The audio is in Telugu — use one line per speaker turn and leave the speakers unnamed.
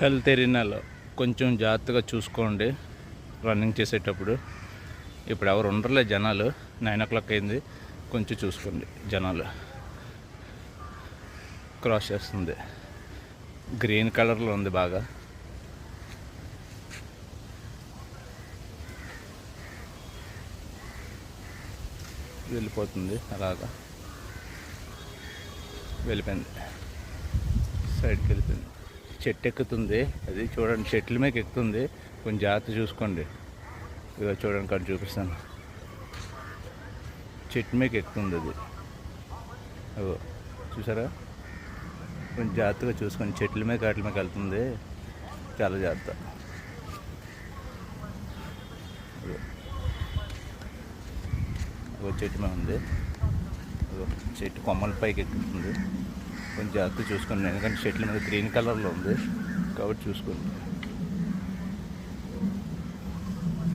హెల్త్ ఏరియాలో కొంచెం జాగ్రత్తగా చూసుకోండి రన్నింగ్ చేసేటప్పుడు. ఇప్పుడు ఎవరు ఉండరులే జనాలు, 9 o'clock అయింది. కొంచెం చూసుకోండి, జనాలు క్రాస్ చేస్తుంది. గ్రీన్ కలర్లో ఉంది, బాగా వెళ్ళిపోతుంది, అలాగా వెళ్ళిపోయింది, సైడ్కి వెళ్ళిపోయింది. చెట్టు ఎక్కుతుంది, అది చూడండి, చెట్ల మీద ఎక్కుతుంది. కొంచెం జాగ్రత్త చూసుకోండి. ఇక చూడండి, ఇక్కడ చూపిస్తాను, చెట్టు మీద ఎక్కుతుంది అది. అగో చూసారా, కొంచెం జాగ్రత్తగా చూసుకోండి. చెట్ల మీద కాట్ల మీద వెళ్తుంది, చాలా జాగ్రత్త. చెట్టు మీద ఉంది, చెట్టు కొమ్మల పైకి ఎక్కుతుంది. కొంచెం జాగ్రత్త చూసుకోండి, ఎందుకంటే చెట్ల మీద గ్రీన్ కలర్లో ఉంది కాబట్టి చూసుకోండి.